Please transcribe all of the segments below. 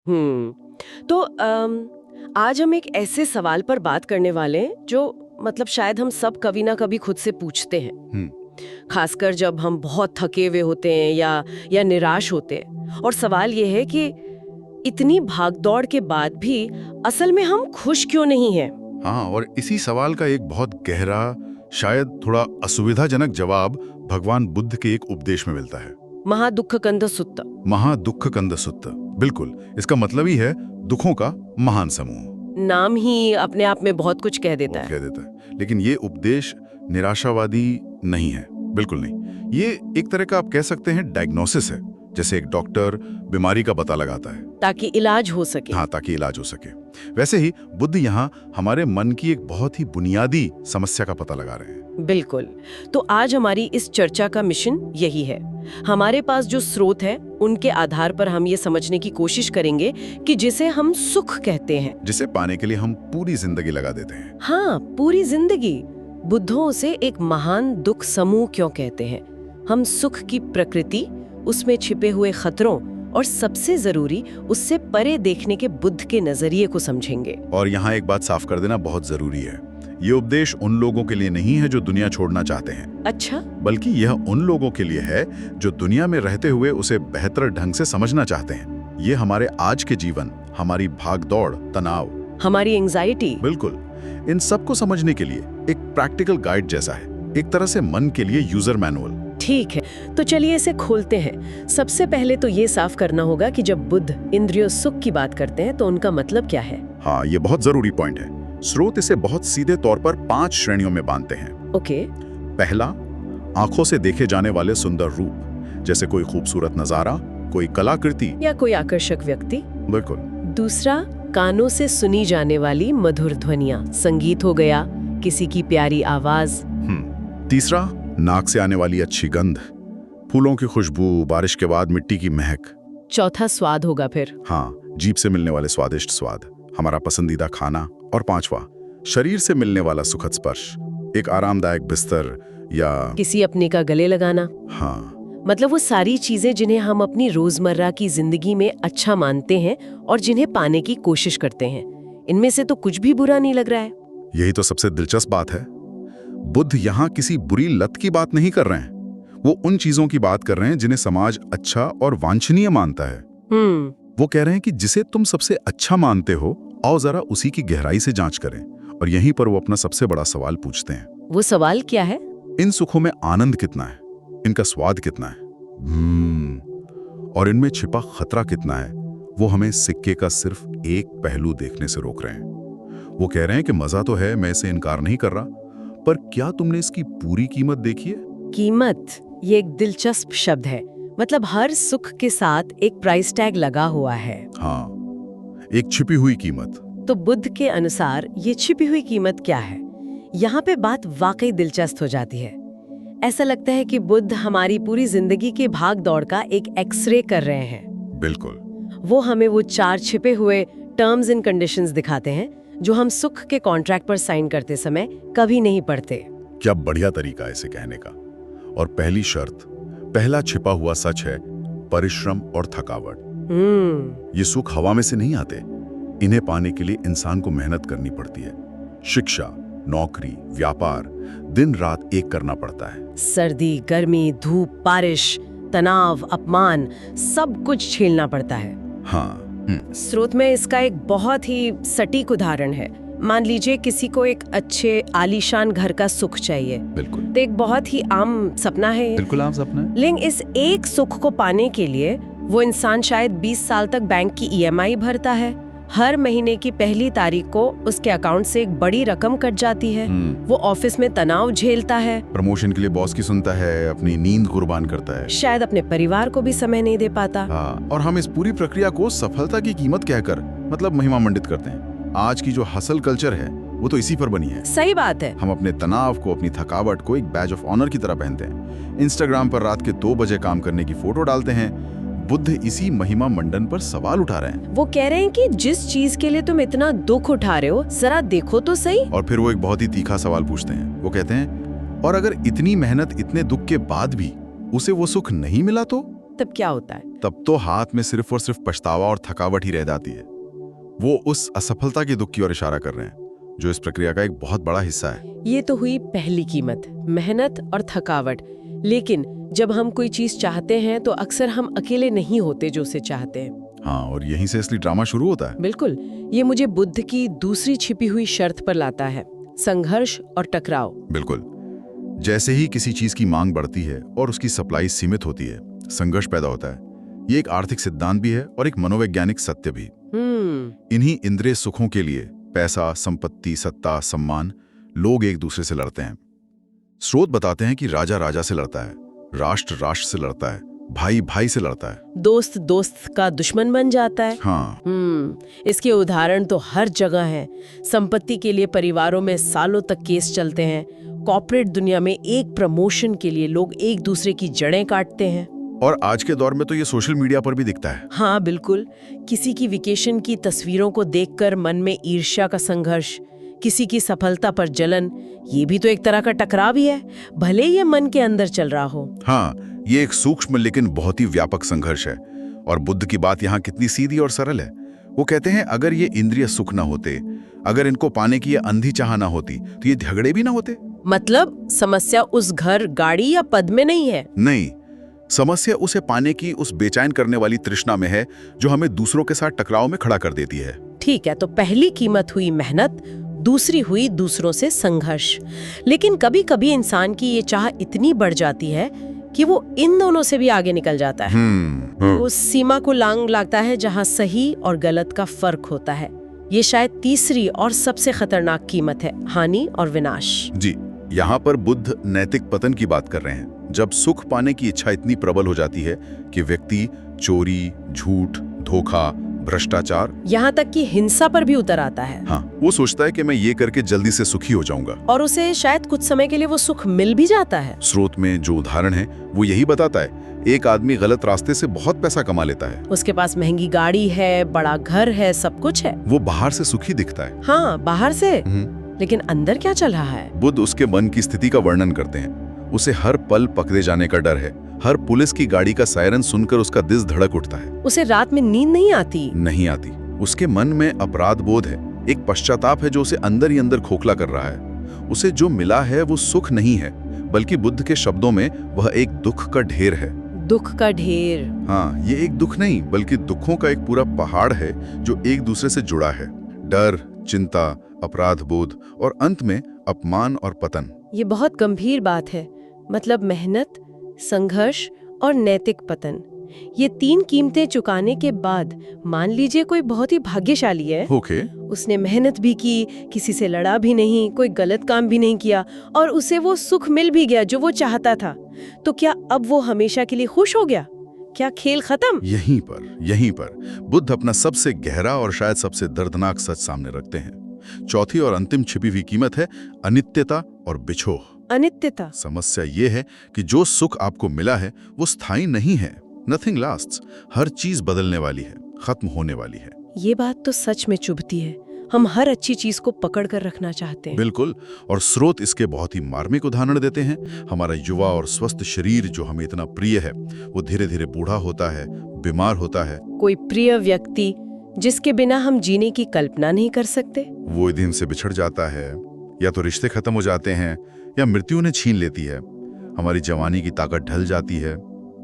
तो आज हम एक ऐसे सवाल पर बात करने वाले हैं जो मतलब शायद हम सब कभी ना कभी खुद से पूछते हैं। हम्म। खासकर जब हम बहुत थके हुए होते हैं या निराश होते हैं। और सवाल ये है कि इतनी भागदौड़ के बाद भी असल में हम खुश क्यों नहीं हैं? हाँ, और इसी सवाल का एक बहुत गहरा, शायद थोड़ा असुविधाजनक जवाब भगवान बुद्ध के एक उपदेश में मिलता है। महादुख कंद सुत्त। महादुख कंद सुत्त, बिल्कुल। इसका मतलब ही है दुखों का महान समूह। नाम ही अपने आप में बहुत कुछ कह देता कह है। देता है, लेकिन ये उपदेश निराशावादी नहीं है, बिल्कुल नहीं। ये एक तरह का आप कह सकते हैं डायग्नोसिस है, जैसे एक डॉक्टर बीमारी का पता लगाता है ताकि इलाज हो सके। हाँ, ताकि इलाज हो सके। वैसे ही बुद्ध यहाँ हमारे मन की एक बहुत ही बुनियादी समस्या का पता लगा रहे हैं। बिल्कुल। तो आज हमारी इस चर्चा का मिशन यही है। हमारे पास जो स्रोत है उनके आधार पर हम ये समझने की कोशिश करेंगे कि जिसे हम सुख कहते हैं, जिसे पाने के लिए हम पूरी जिंदगी लगा देते हैं। हाँ, पूरी जिंदगी, बुद्धों उसे एक महान दुख समूह क्यों कहते हैं। हम सुख की प्रकृति, उसमें छिपे हुए खतरों और सबसे जरूरी उससे परे देखने के बुद्ध के नजरिए को समझेंगे। और यहाँ एक बात साफ कर देना बहुत जरूरी है, ये उपदेश उन लोगों के लिए नहीं है जो दुनिया छोड़ना चाहते हैं। अच्छा? बल्कि यह उन लोगों के लिए है जो दुनिया में रहते हुए उसे बेहतर ढंग से समझना चाहते हैं। ये हमारे आज के जीवन, हमारी भागदौड़, तनाव, हमारी एंजाइटी, बिल्कुल, इन सब को समझने के लिए एक प्रैक्टिकल गाइड जैसा है, एक तरह से मन के लिए यूजर मैनुअल। ठीक है, तो चलिए इसे खोलते हैं। सबसे पहले तो ये साफ करना होगा कि जब बुद्ध इंद्रिय सुख की बात करते हैं तो उनका मतलब क्या है। हाँ, ये बहुत जरूरी पॉइंट है। स्रोत इसे बहुत सीधे तौर पर 5 श्रेणियों में बांधते हैं। ओके। पहला, आंखों से देखे जाने वाले सुंदर रूप, जैसे कोई खूबसूरत नजारा, कोई कलाकृति या कोई आकर्षक व्यक्ति। बिल्कुल। दूसरा, कानों से सुनी जाने वाली मधुर ध्वनियां, संगीत हो गया, किसी की प्यारी आवाज। तीसरा, नाक से आने वाली अच्छी गंध, फूलों की खुशबू, बारिश के बाद मिट्टी की महक। चौथा, स्वाद होगा फिर। हाँ, जीभ से मिलने वाले स्वादिष्ट स्वाद, हमारा पसंदीदा खाना। और पांचवा, शरीर से मिलने वाला सुखद स्पर्श, एक आरामदायक बिस्तर या किसी अपने का गले लगाना। हाँ, मतलब वो सारी चीजें जिन्हें हम अपनी रोजमर्रा की जिंदगी में अच्छा मानते हैं और जिन्हें पाने की कोशिश करते हैं। इनमें से तो कुछ भी बुरा नहीं लग रहा है। यही तो सबसे दिलचस्प बात है। बुद्ध यहाँ किसी बुरी लत की बात नहीं कर रहे हैं, वो उन चीजों की बात कर रहे हैं जिन्हें समाज अच्छा और वांछनीय मानता है। वो कह रहे हैं कि जिसे तुम सबसे अच्छा मानते हो, आओ जरा उसी की गहराई से जांच करें। और यहीं पर वो अपना सबसे बड़ा सवाल पूछते हैं। वो सवाल क्या है? इन सुखों में आनंद कितना है, इनका स्वाद कितना है, और इनमें छिपा खतरा कितना है। वो हमें सिक्के का सिर्फ एक पहलू देखने से रोक रहे हैं। वो कह रहे हैं कि मजा तो है, मैं इसे इनकार नहीं कर रहा, पर क्या तुमने इसकी पूरी कीमत देखी है? कीमत, ये एक दिलचस्प शब्द है। मतलब हर सुख के साथ एक प्राइस टैग लगा हुआ है। हाँ, एक छिपी हुई कीमत। तो बुद्ध के अनुसार ये छिपी हुई कीमत क्या है? यहाँ पे बात वाकई दिलचस्प हो जाती है। ऐसा लगता है कि बुद्ध हमारी पूरी जिंदगी की भाग दौड़ का एक एक्सरे कर रहे हैं। बिल्कुल। वो हमें वो 4 छिपे हुए टर्म्स एंड कंडीशंस दिखाते हैं जो हम सुख के कॉन्ट्रैक्ट पर साइन करते समय कभी नहीं पढ़ते। क्या बढ़िया तरीका है इसे कहने का। और पहली शर्त, पहला छिपा हुआ सच है परिश्रम और थकावट। ये सुख हवा में से नहीं आते, इन्हें पाने के लिए इंसान को मेहनत करनी पड़ती है। शिक्षा, नौकरी, व्यापार, दिन रात एक करना पड़ता है। सर्दी, गर्मी, धूप, बारिश, तनाव, अपमान, सब कुछ झेलना पड़ता है। हाँ। स्रोत में इसका एक बहुत ही सटीक उदाहरण है। मान लीजिए किसी को एक अच्छे आलीशान घर का सुख चाहिए। बिल्कुल। तो एक बहुत ही आम सपना है। बिल्कुल आम सपना है। लेकिन इस एक सुख को पाने के लिए वो इंसान शायद 20 साल तक बैंक की EMI भरता है। हर महीने की पहली तारीख को उसके अकाउंट से एक बड़ी रकम कट जाती है। वो ऑफिस में तनाव झेलता है, प्रमोशन के लिए बॉस की सुनता है, अपनी नींद कुर्बान करता है, शायद अपने परिवार को भी समय नहीं दे पाता। हाँ, और हम इस पूरी प्रक्रिया को सफलता की कीमत कहकर मतलब महिमा मंडित करते हैं। आज की जो हसल कल्चर है वो तो इसी पर बनी है। सही बात है। हम अपने तनाव को, अपनी थकावट को एक बैज ऑफ ऑनर की तरह पहनते हैं। इंस्टाग्राम पर रात के 2 बजे काम करने की फोटो डालते हैं। बुद्ध इसी महिमा मंडन पर सवाल उठा रहे हैं। वो कह रहे हैं कि जिस चीज के लिए तुम इतना दुख उठा रहे हो, जरा देखो तो सही। और फिर वो एक बहुत ही तीखा सवाल पूछते हैं। वो कहते हैं, और अगर इतनी मेहनत, इतने दुख के बाद भी उसे वो सुख नहीं मिला तब क्या होता है? तब तो हाथ में सिर्फ और सिर्फ पछतावा और थकावट ही रह जाती है। वो उस असफलता के दुख की ओर इशारा कर रहे हैं, जो इस प्रक्रिया का एक बहुत बड़ा हिस्सा है। ये तो हुई पहली कीमत, मेहनत और थकावट। लेकिन जब हम कोई चीज चाहते हैं तो अक्सर हम अकेले नहीं होते जो उसे चाहते हैं। हाँ, और यहीं से असली ड्रामा शुरू होता है। बिल्कुल। ये मुझे बुद्ध की दूसरी छिपी हुई शर्त पर लाता है, संघर्ष और टकराव। बिल्कुल। जैसे ही किसी चीज की मांग बढ़ती है और उसकी सप्लाई सीमित होती है, संघर्ष पैदा होता है। ये एक आर्थिक सिद्धांत भी है और एक मनोवैज्ञानिक सत्य भी। इन्हीं इंद्रिय सुखों के लिए पैसा, संपत्ति, सत्ता, सम्मान, लोग एक दूसरे से लड़ते हैं। स्रोत बताते हैं कि राजा राजा से लड़ता है, राष्ट्र राष्ट्र से लड़ता है, भाई भाई से लड़ता है, दोस्त दोस्त का दुश्मन बन जाता है। हाँ। इसके उदाहरण तो हर जगह हैं। संपत्ति के लिए परिवारों में सालों तक केस चलते हैं। कॉर्पोरेट दुनिया में एक प्रमोशन के लिए लोग एक दूसरे की जड़ें काटते हैं। और आज के दौर में तो ये सोशल मीडिया पर भी दिखता है। हाँ बिल्कुल। किसी की वेकेशन की तस्वीरों को देखकर मन में ईर्ष्या का संघर्ष, किसी की सफलता पर जलन, ये भी तो एक तरह का टकराव ही है, भले ये मन के अंदर चल रहा हो। हाँ, ये एक सूक्ष्म लेकिन बहुत ही व्यापक संघर्ष है। और बुद्ध की बात यहाँ कितनी सीधी और सरल है। वो कहते हैं अगर ये इंद्रिय सुख ना होते, अगर इनको पाने की ये अंधी चाह ना होती, तो ये झगड़े भी ना होते। मतलब समस्या उस घर, गाड़ी या पद में नहीं है। नहीं, समस्या उसे पाने की उस बेचैन करने वाली तृष्णा में है, जो हमें दूसरों के साथ टकराव में खड़ा कर देती है। ठीक है, तो पहली कीमत हुई मेहनत, दूसरी हुई दूसरों से संघर्ष। लेकिन कभी कभी इंसान की ये चाह इतनी बढ़ जाती है कि वो इन दोनों से भी आगे निकल जाता है। उस सीमा को लांग लगता है जहाँ सही और गलत का फर्क होता है। ये शायद तीसरी और सबसे खतरनाक कीमत है, हानि और विनाश। जी, यहाँ पर बुद्ध नैतिक पतन की बात कर रहे हैं। जब सुख पाने की इच्छा इतनी प्रबल हो जाती है कि व्यक्ति चोरी, झूठ, धोखा, भ्रष्टाचार, यहाँ तक कि हिंसा पर भी उतर आता है। हाँ, वो सोचता है कि मैं ये करके जल्दी से सुखी हो जाऊंगा। और उसे शायद कुछ समय के लिए वो सुख मिल भी जाता है। स्रोत में जो उदाहरण है वो यही बताता है। एक आदमी गलत रास्ते से बहुत पैसा कमा लेता है, उसके पास महंगी गाड़ी है, बड़ा घर है, सब कुछ है। वो बाहर से सुखी दिखता है। हाँ, बाहर से, लेकिन अंदर क्या चल रहा है? बुद्ध उसके मन की स्थिति का वर्णन करते हैं। उसे हर पल पकड़े जाने का डर है। हर पुलिस की गाड़ी का सायरन सुनकर उसका दिल धड़क उठता है। उसे रात में नींद नहीं आती। उसके मन में अपराध बोध है, एक पश्चाताप है जो उसे अंदर ही अंदर खोखला कर रहा है। उसे जो मिला है वो सुख नहीं है, बल्कि बुद्ध के शब्दों में वह एक दुख का ढेर है। दुख का ढेर? हाँ, ये एक दुख नहीं बल्कि दुखों का एक पूरा पहाड़ है जो एक दूसरे से जुड़ा है। डर, चिंता, अपराध बोध और अंत में अपमान और पतन। ये बहुत गंभीर बात है। मतलब मेहनत, संघर्ष और नैतिक पतन, ये तीन कीमतें चुकाने के बाद मान लीजिए कोई बहुत ही भाग्यशाली है। उसने मेहनत भी की, किसी से लड़ा भी नहीं, कोई गलत काम भी नहीं किया और उसे वो सुख मिल भी गया जो वो चाहता था। तो क्या अब वो हमेशा के लिए खुश हो गया? क्या खेल खत्म? यहीं पर बुद्ध अपना सबसे गहरा और शायद सबसे दर्दनाक सच सामने रखते हैं। चौथी और अंतिम छिपी हुई कीमत है अनित्यता और बिछोह। अनित्यता? समस्या ये है कि जो सुख आपको मिला है वो स्थायी नहीं है। Nothing lasts. हर चीज बदलने वाली है, खत्म होने वाली है। ये बात तो सच में चुभती है। हम हर अच्छी चीज को पकड़ कर रखना चाहते हैं। बिल्कुल, और स्रोत इसके बहुत ही मार्मिक उदाहरण देते हैं। हमारा युवा और स्वस्थ शरीर जो हमें इतना प्रिय है, वो धीरे धीरे बूढ़ा होता है, बीमार होता है। कोई प्रिय व्यक्ति जिसके बिना हम जीने की कल्पना नहीं कर सकते, वो दिन से बिछड़ जाता है, या तो रिश्ते खत्म हो जाते हैं या मृत्यु ने छीन लेती है। हमारी जवानी की ताकत ढल जाती है।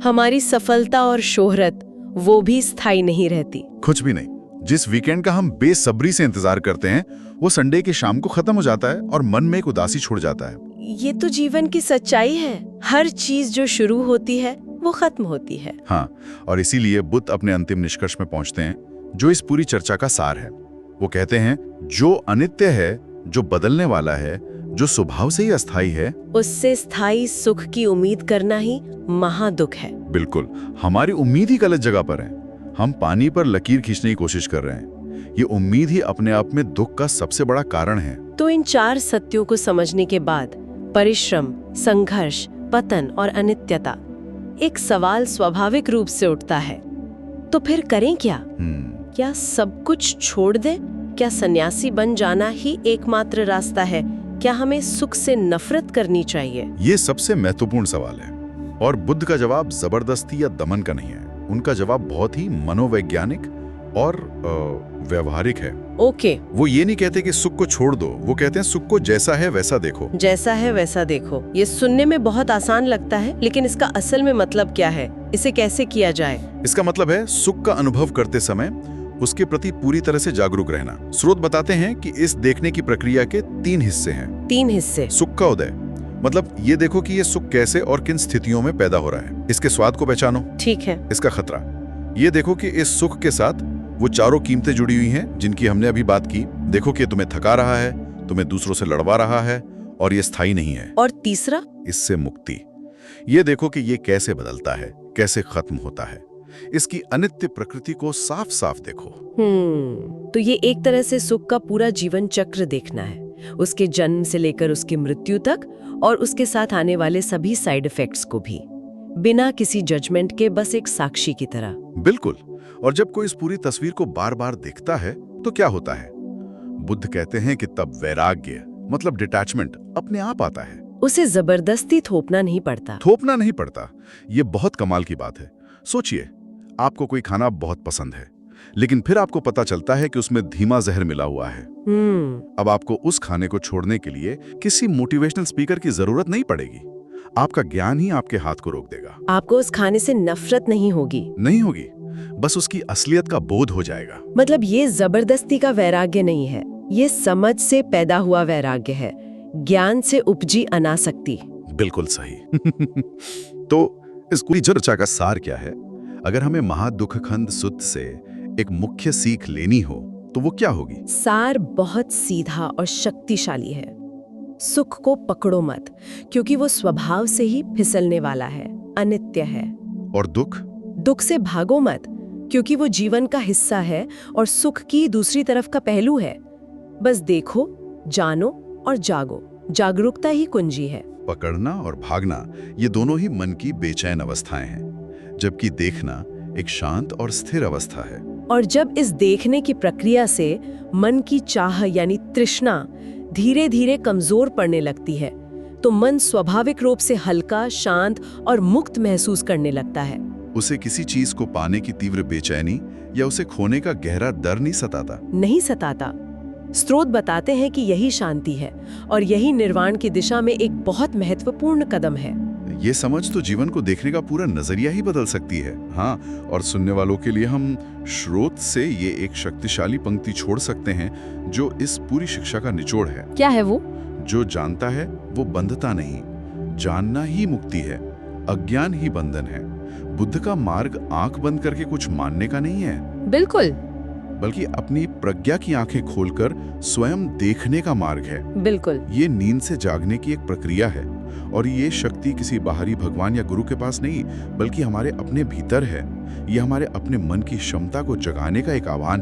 हमारी सफलता और शोहरत वो भी स्थायी नहीं रहती। कुछ भी नहीं। जिस वीकेंड का हम बेसब्री से इंतजार करते हैं वो संडे की शाम को खत्म हो जाता है और मन में एक उदासी छोड़ जाता है। ये तो जीवन की सच्चाई है। हर चीज जो शुरू होती है वो खत्म होती है। हाँ, और इसीलिए बुद्ध अपने अंतिम निष्कर्ष में पहुंचते हैं जो इस पूरी चर्चा का सार है। वो कहते हैं जो अनित्य है, जो बदलने वाला है, जो स्वभाव से ही अस्थायी है, उससे स्थायी सुख की उम्मीद करना ही महादुख है। बिल्कुल, हमारी उम्मीद ही गलत जगह पर है। हम पानी पर लकीर खींचने की कोशिश कर रहे हैं। ये उम्मीद ही अपने आप में दुख का सबसे बड़ा कारण है। तो इन चार सत्यों को समझने के बाद परिश्रम, संघर्ष, पतन और अनित्यता, एक सवाल स्वाभाविक रूप से उठता है, तो फिर करें क्या? क्या सब कुछ छोड़ दें? क्या सन्यासी बन जाना ही एकमात्र रास्ता है? क्या हमें सुख से नफरत करनी चाहिए? ये सबसे महत्वपूर्ण सवाल है। और बुद्ध का जवाब जबरदस्ती या दमन का नहीं है। उनका जवाब बहुत ही मनोवैज्ञानिक और व्यवहारिक है। ओके। वो ये नहीं कहते कि सुख को छोड़ दो, वो कहते हैं सुख को जैसा है वैसा देखो। जैसा है वैसा देखो। ये सुनने में बहुत आसान लगता है, लेकिन इसका असल में मतलब क्या है? इसे कैसे किया जाए? इसका मतलब है सुख का अनुभव करते समय उसके प्रति पूरी तरह से जागरूक रहना। स्रोत बताते हैं कि इस देखने की प्रक्रिया के 3 हिस्से हैं। 3 हिस्से? सुख का उदय, मतलब ये देखो कि ये सुख कैसे और किन स्थितियों में पैदा हो रहा है। इसके स्वाद को पहचानो। ठीक है। इसका खतरा, ये देखो कि इस सुख के साथ वो चारों कीमतें जुड़ी हुई हैं जिनकी हमने अभी बात की। देखो कि तुम्हें थका रहा है, तुम्हें दूसरों से लड़वा रहा है और ये स्थायी नहीं है। और तीसरा? इससे मुक्ति। ये देखो कि ये कैसे बदलता है, कैसे खत्म होता है। इसकी अनित्य प्रकृति को साफ साफ देखो। तो ये एक तरह से सुख का पूरा जीवन चक्र देखना है, उसके जन्म से लेकर उसकी मृत्यु तक, और उसके साथ आने वाले सभी साइड इफेक्ट्स को भी, बिना किसी जजमेंट के, बस एक साक्षी की तरह। बिल्कुल। और जब कोई इस पूरी तस्वीर को बार बार देखता है तो क्या होता है? बुद्ध कहते हैं कि तब वैराग्य, मतलब डिटैचमेंट, अपने आप आता है। उसे जबरदस्ती थोपना नहीं पड़ता। थोपना नहीं पड़ता। ये बहुत कमाल की बात है। सोचिए, आपको कोई खाना बहुत पसंद है, लेकिन फिर आपको पता चलता है कि उसमें धीमा जहर मिला हुआ है। अब आपको उस खाने को छोड़ने के लिए किसी मोटिवेशनल स्पीकर की जरूरत नहीं पड़ेगी। आपका ज्ञान ही आपके हाथ को रोक देगा। आपको उस खाने से नफरत नहीं होगी। बस उसकी असलियत का बोध हो जाएगा। मतलब ये जबरदस्ती का वैराग्य नहीं है, ये समझ से पैदा हुआ वैराग्य है, ज्ञान से उपजी अनासक्ति। बिल्कुल सही। तो इस पूरी चर्चा का सार क्या है? अगर हमें महादुखखंड सुत्त से एक मुख्य सीख लेनी हो तो वो क्या होगी? सार बहुत सीधा और शक्तिशाली है। सुख को पकड़ो मत, क्योंकि वो स्वभाव से ही फिसलने वाला है, अनित्य है। और दुख से भागो मत, क्योंकि वो जीवन का हिस्सा है और सुख की दूसरी तरफ का पहलू है। बस देखो, जानो और जागो। जागरूकता ही कुंजी है। पकड़ना और भागना, ये दोनों ही मन की बेचैन अवस्थाएं हैं, जबकि देखना एक शांत और स्थिर अवस्था है। और जब इस देखने की प्रक्रिया से मन की चाह यानी तृष्णा धीरे धीरे कमजोर पड़ने लगती है, तो मन स्वाभाविक रूप से हल्का, शांत और मुक्त महसूस करने लगता है। उसे किसी चीज को पाने की तीव्र बेचैनी या उसे खोने का गहरा डर नहीं सताता। स्रोत बताते हैं कि यही शांति है और यही निर्वाण की दिशा में एक बहुत महत्वपूर्ण कदम है। ये समझ तो जीवन को देखने का पूरा नजरिया ही बदल सकती है। हाँ, और सुनने वालों के लिए हम स्रोत से ये एक शक्तिशाली पंक्ति छोड़ सकते हैं जो इस पूरी शिक्षा का निचोड़ है। क्या है वो? जो जानता है वो बंधता नहीं, जानना ही मुक्ति है, अज्ञान ही बंधन है। बुद्ध का मार्ग आंख बंद करके कुछ मानने का नहीं है, बिल्कुल, बल्कि अपनी प्रज्ञा की आंखें खोलकर स्वयं देखने का मार्ग है। बिल्कुल। ये नींद से जागने की एक प्रक्रिया है, और ये शक्ति किसी बाहरी भगवान या गुरु के पास नहीं, बल्कि हमारे अपने भीतर है। ये हमारे अपने मन की क्षमता को जगाने का एक आह्वान है।